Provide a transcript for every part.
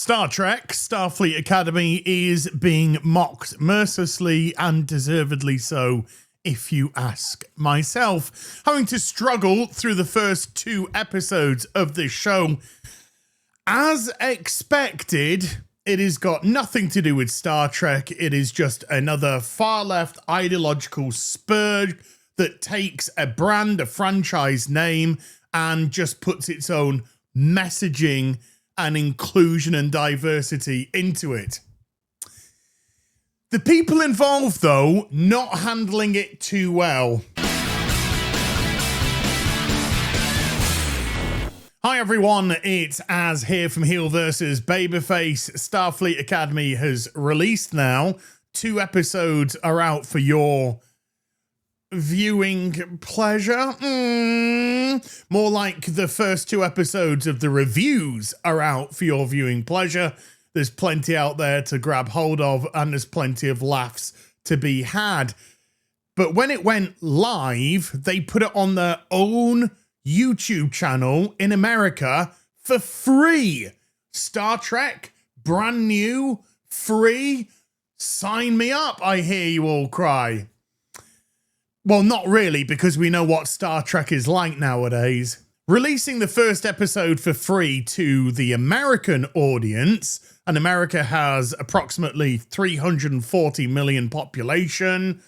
Star Trek Starfleet Academy is being mocked mercilessly and deservedly so, if you ask myself. Having to struggle through the first 2 episodes of this show. As expected, it has got nothing to do with Star Trek. It is just another far-left ideological spur that takes a brand, a franchise name, and just puts its own messaging and inclusion and diversity into it. The people involved, though, not handling it too well. Hi everyone, it's Az here from HeelvsBabyface. Starfleet Academy has released now. 2 episodes are out for your viewing pleasure. More like the first 2 episodes of the reviews are out for your viewing pleasure. There's plenty out there to grab hold of, and there's plenty of laughs to be had. But when it went live, they put it on their own YouTube channel in America for free. Star Trek, brand new, free. Sign me up, I hear you all cry. Well, not really, because we know what Star Trek is like nowadays. Releasing the first episode for free to the American audience, and America has approximately 340 million population.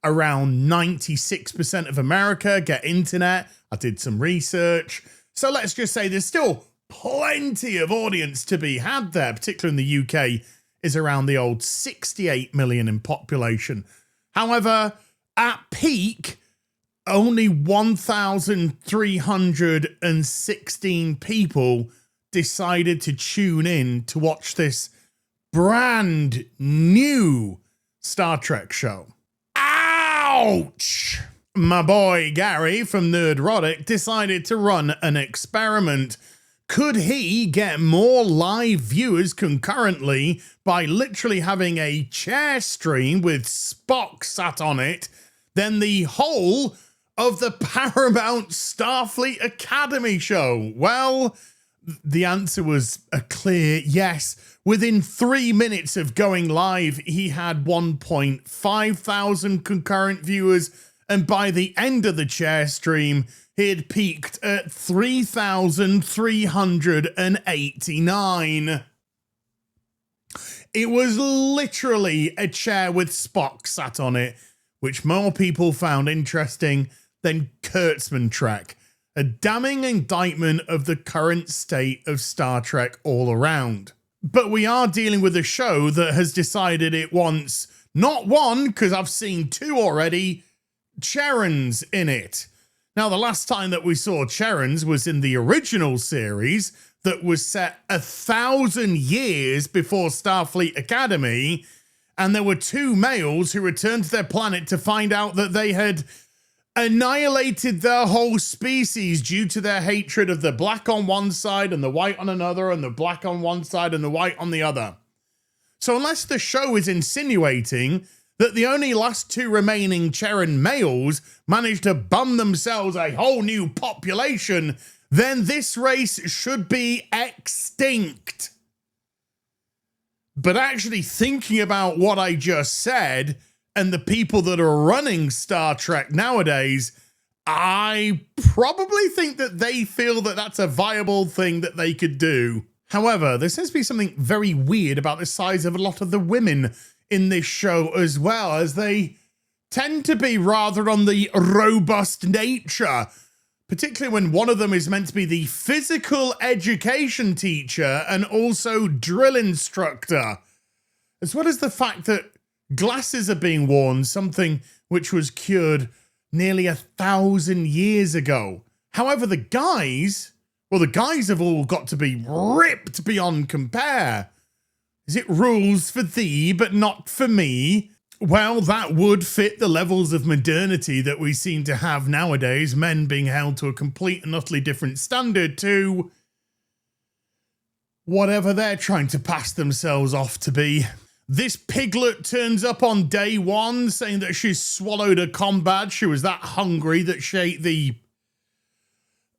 Around 96% of America get internet. I did some research. So let's just say there's still plenty of audience to be had there, particularly in the UK, is around the old 68 million in population. However, at peak, only 1,316 people decided to tune in to watch this brand new Star Trek show. Ouch! My boy Gary from Nerdrotic decided to run an experiment. Could he get more live viewers concurrently by literally having a chair stream with Spock sat on it than the whole of the Paramount Starfleet Academy show? Well, the answer was a clear yes. Within 3 minutes of going live, he had 1,500 concurrent viewers, and by the end of the chair stream, he had peaked at 3,389. It was literally a chair with Spock sat on it, which more people found interesting than Kurtzman Trek. A damning indictment of the current state of Star Trek all around. But we are dealing with a show that has decided it wants not one, because I've seen 2 already, Cherons in it. Now, the last time that we saw Cherons was in the original series that was set 1,000 years before Starfleet Academy, and there were 2 males who returned to their planet to find out that they had annihilated their whole species due to their hatred of the black on one side and the white on another, and the black on one side and the white on the other. So unless the show is insinuating that the only last 2 remaining Cheron males managed to bum themselves a whole new population, then this race should be extinct. But actually thinking about what I just said, and the people that are running Star Trek nowadays, I probably think that they feel that that's a viable thing that they could do. However, there seems to be something very weird about the size of a lot of the women in this show as well, as they tend to be rather on the robust nature, particularly when one of them is meant to be the physical education teacher and also drill instructor, as well as the fact that glasses are being worn, something which was cured nearly 1,000 years ago. However, the guys have all got to be ripped beyond compare. Is it rules for thee, but not for me? Well, that would fit the levels of modernity that we seem to have nowadays, men being held to a complete and utterly different standard to whatever they're trying to pass themselves off to be. This piglet turns up on day 1 saying that she's swallowed a comm badge. She was that hungry that she ate the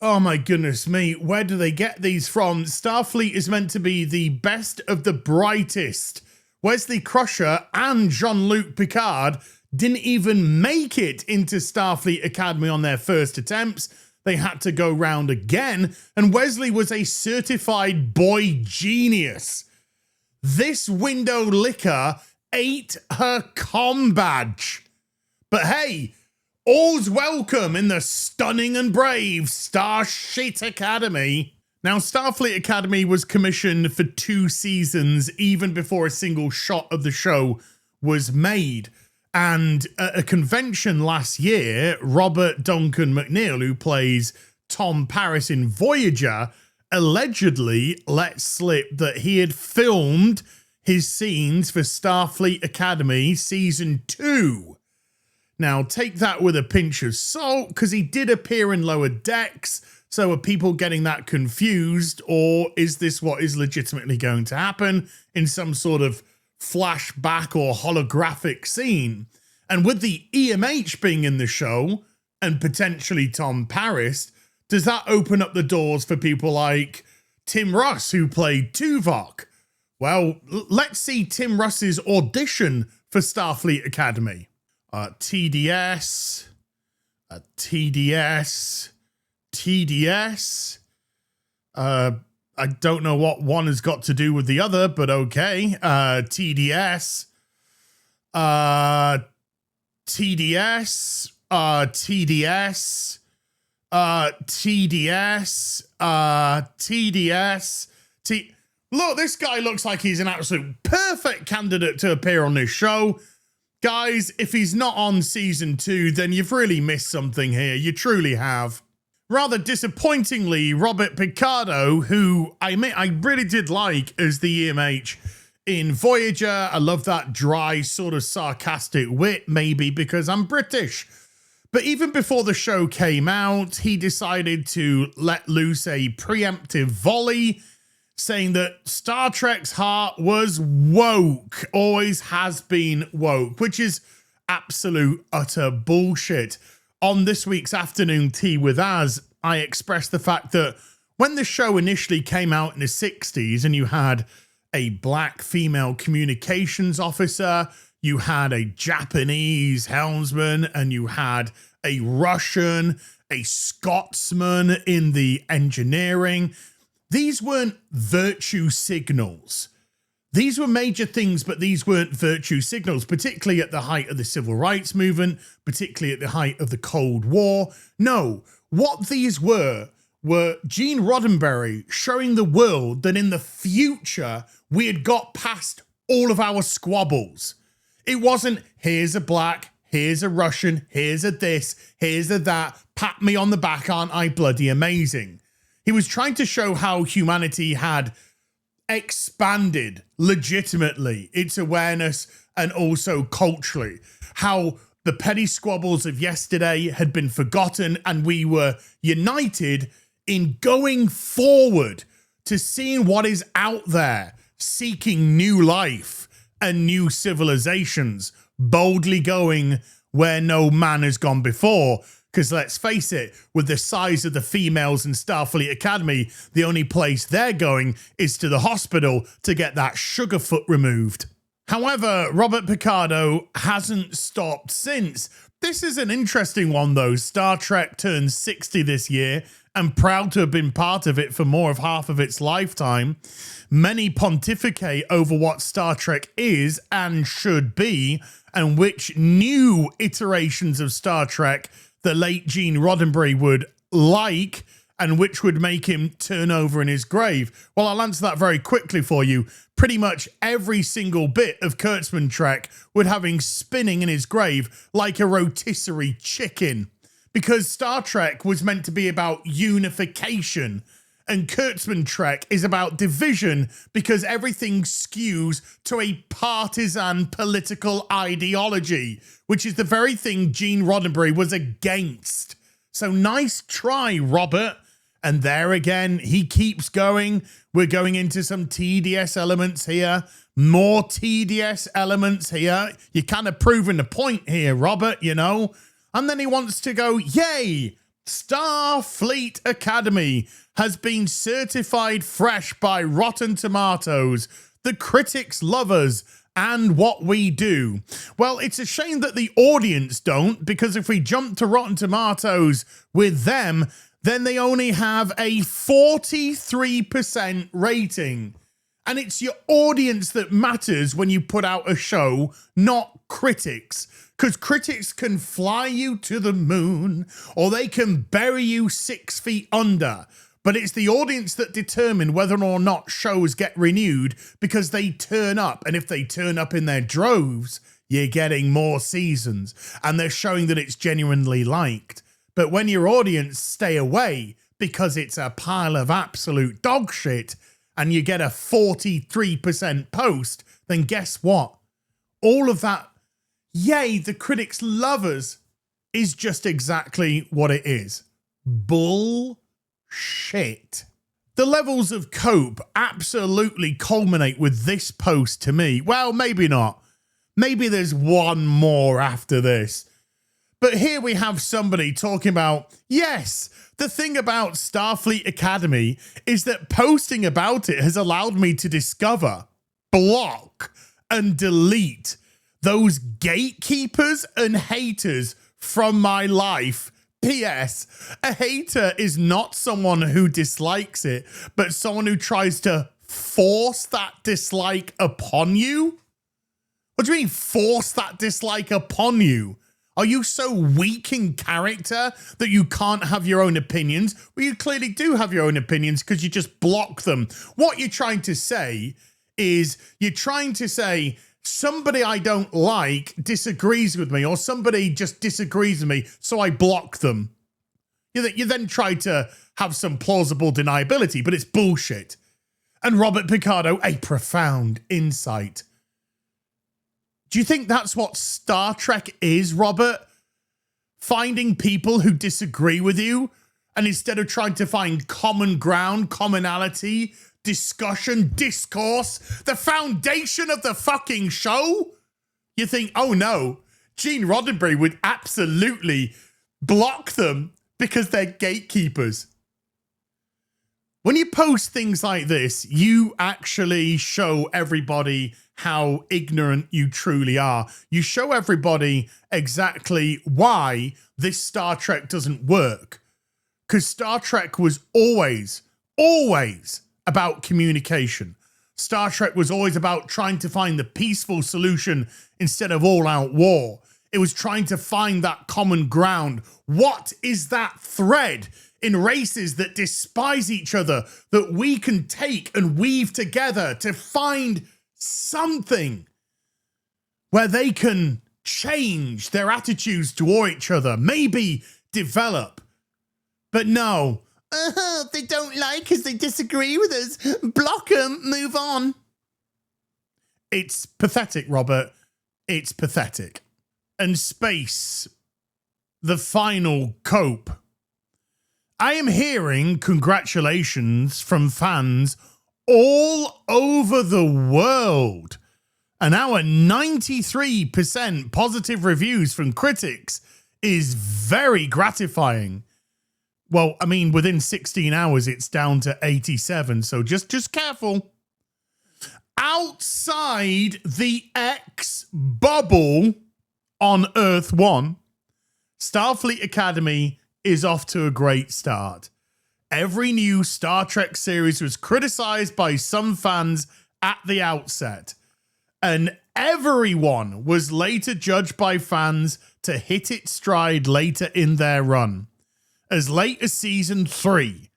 Oh my goodness me, where do they get these from? Starfleet is meant to be the best of the brightest. Wesley Crusher and Jean-Luc Picard didn't even make it into Starfleet Academy on their first attempts. They had to go round again, and Wesley was a certified boy genius. This window licker ate her comm badge. But hey, all's welcome in the stunning and brave Starfleet Academy. Now, Starfleet Academy was commissioned for 2 seasons even before a single shot of the show was made. And at a convention last year, Robert Duncan McNeil, who plays Tom Paris in Voyager, allegedly let slip that he had filmed his scenes for Starfleet Academy Season 2. Now, take that with a pinch of salt, because he did appear in Lower Decks. So are people getting that confused, or is this what is legitimately going to happen in some sort of flashback or holographic scene? And with the EMH being in the show, and potentially Tom Paris, does that open up the doors for people like Tim Russ, who played Tuvok? Well, let's see Tim Russ's audition for Starfleet Academy. TDS. I don't know what one has got to do with the other, but okay. TDS. Look, this guy looks like he's an absolute perfect candidate to appear on this show. Guys, if he's not on season 2, then you've really missed something here. You truly have. Rather disappointingly, Robert Picardo, who I really did like as the EMH in Voyager. I love that dry, sort of sarcastic wit, maybe because I'm British. But even before the show came out, he decided to let loose a preemptive volley, saying that Star Trek's heart was woke, always has been woke, which is absolute, utter bullshit. On this week's Afternoon Tea with Az, I expressed the fact that when the show initially came out in the 60s and you had a black female communications officer, you had a Japanese helmsman, and you had a Russian, a Scotsman in the engineering, these weren't virtue signals. These were major things, but these weren't virtue signals, particularly at the height of the civil rights movement, particularly at the height of the Cold War. No, what these were Gene Roddenberry showing the world that in the future, we had got past all of our squabbles. It wasn't, here's a black, here's a Russian, here's a this, here's a that, pat me on the back, aren't I bloody amazing? He was trying to show how humanity had expanded legitimately its awareness and also culturally, how the petty squabbles of yesterday had been forgotten and we were united in going forward to seeing what is out there, seeking new life and new civilizations, boldly going where no man has gone before. Because let's face it, with the size of the females in Starfleet Academy, the only place they're going is to the hospital to get that sugar foot removed. However, Robert Picardo hasn't stopped since. This is an interesting one though. Star Trek turns 60 this year, and proud to have been part of it for more of half of its lifetime. Many pontificate over what Star Trek is and should be, and which new iterations of Star Trek the late Gene Roddenberry would like, and which would make him turn over in his grave. Well, I'll answer that very quickly for you. Pretty much every single bit of Kurtzman Trek would have him spinning in his grave like a rotisserie chicken. Because Star Trek was meant to be about unification, and Kurtzman Trek is about division because everything skews to a partisan political ideology, which is the very thing Gene Roddenberry was against. So nice try, Robert. And there again, he keeps going. We're going into some TDS elements here. More TDS elements here. You're kind of proving the point here, Robert, you know. And then he wants to go, yay, Starfleet Academy has been certified fresh by Rotten Tomatoes, the critics love us, and what we do. Well, it's a shame that the audience don't, because if we jump to Rotten Tomatoes with them, then they only have a 43% rating. And it's your audience that matters when you put out a show, not critics. Because critics can fly you to the moon, or they can bury you 6 feet under. But it's the audience that determine whether or not shows get renewed, because they turn up. And if they turn up in their droves, you're getting more seasons. And they're showing that it's genuinely liked. But when your audience stay away because it's a pile of absolute dog shit, and you get a 43% post, then guess what? All of that, yay, the critics love us, is just exactly what it is. Bullshit. The levels of cope absolutely culminate with this post to me. Well, maybe not. Maybe there's one more after this. But here we have somebody talking about, yes, the thing about Starfleet Academy is that posting about it has allowed me to discover, block, and delete those gatekeepers and haters from my life. P.S. A hater is not someone who dislikes it, but someone who tries to force that dislike upon you. What do you mean, force that dislike upon you? Are you so weak in character that you can't have your own opinions? Well, you clearly do have your own opinions because you just block them. What you're trying to say is somebody I don't like disagrees with me, or somebody just disagrees with me, so I block them. You then try to have some plausible deniability, but it's bullshit. And Robert Picardo, a profound insight. Do you think that's what Star Trek is, Robert? Finding people who disagree with you, and instead of trying to find common ground, commonality, discussion, discourse, the foundation of the fucking show, you think, oh no, Gene Roddenberry would absolutely block them because they're gatekeepers. When you post things like this, you actually show everybody how ignorant you truly are. You show everybody exactly why this Star Trek doesn't work. Because Star Trek was always about communication. Star Trek was always about trying to find the peaceful solution instead of all-out war. It was trying to find that common ground. What is that thread in races that despise each other that we can take and weave together to find something where they can change their attitudes toward each other, maybe develop? But no, they don't like us, they disagree with us, block them, move on. It's pathetic, Robert. It's pathetic. And space, the final cope. I am hearing congratulations from fans all over the world. And our 93% positive reviews from critics is very gratifying. Well, I mean, within 16 hours, it's down to 87. So just careful. Outside the X bubble on Earth 1, Starfleet Academy is off to a great start. Every new Star Trek series was criticized by some fans at the outset, and everyone was later judged by fans to hit its stride later in their run. As late as season 3,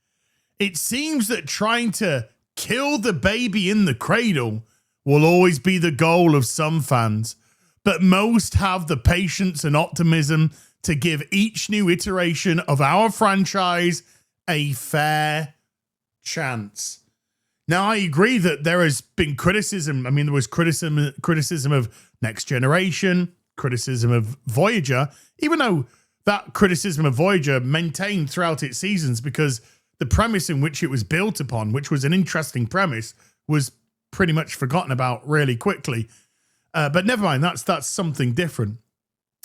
it seems that trying to kill the baby in the cradle will always be the goal of some fans, but most have the patience and optimism to give each new iteration of our franchise a fair chance. Now, I agree that there has been criticism. I mean, there was criticism of Next Generation, criticism of Voyager, even though that criticism of Voyager maintained throughout its seasons because the premise in which it was built upon, which was an interesting premise, was pretty much forgotten about really quickly. But never mind, that's something different.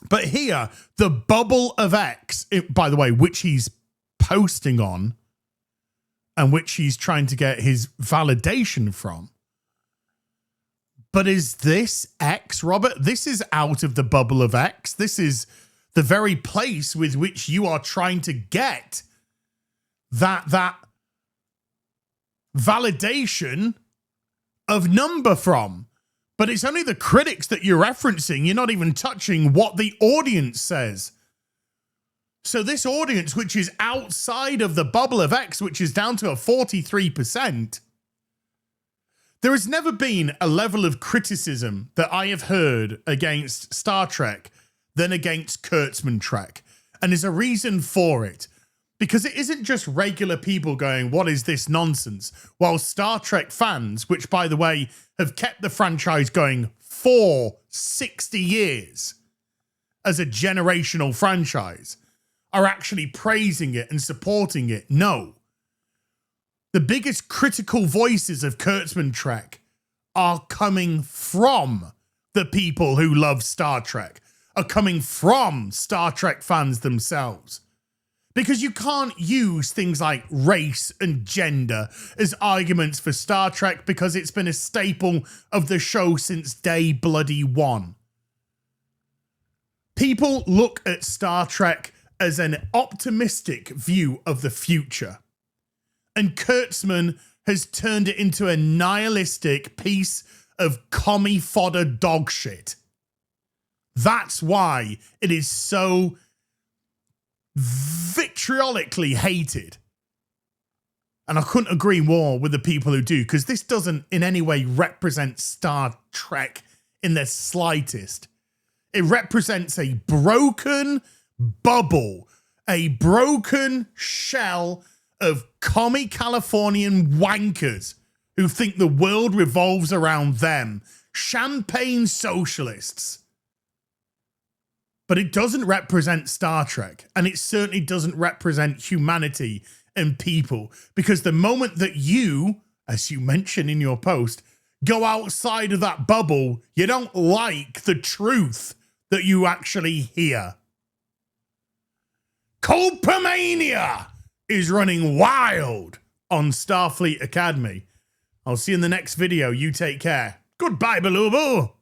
But here, the bubble of X, by the way, which he's posting on and which he's trying to get his validation from. But is this X, Robert? This is out of the bubble of X. This is the very place with which you are trying to get that validation of number from. But it's only the critics that you're referencing. You're not even touching what the audience says. So this audience, which is outside of the bubble of X, which is down to a 43%, there has never been a level of criticism that I have heard against Star Trek than against Kurtzman Trek. And there's a reason for it. Because it isn't just regular people going, what is this nonsense? While Star Trek fans, which, by the way, have kept the franchise going for 60 years as a generational franchise, are actually praising it and supporting it. No. The biggest critical voices of Kurtzman Trek are coming from the people who love Star Trek, are coming from Star Trek fans themselves. Because you can't use things like race and gender as arguments for Star Trek because it's been a staple of the show since day bloody one. People look at Star Trek as an optimistic view of the future. And Kurtzman has turned it into a nihilistic piece of commie fodder dog shit. That's why it is so vitriolically hated. And I couldn't agree more with the people who do, because this doesn't in any way represent Star Trek in the slightest. It represents a broken bubble, a broken shell of commie Californian wankers who think the world revolves around them. Champagne socialists. But it doesn't represent Star Trek, and it certainly doesn't represent humanity and people, because the moment that you, as you mentioned in your post, go outside of that bubble, you don't like the truth that you actually hear. Cope-amania is running wild on Starfleet Academy. I'll see you in the next video. You take care. Goodbye, Belubo.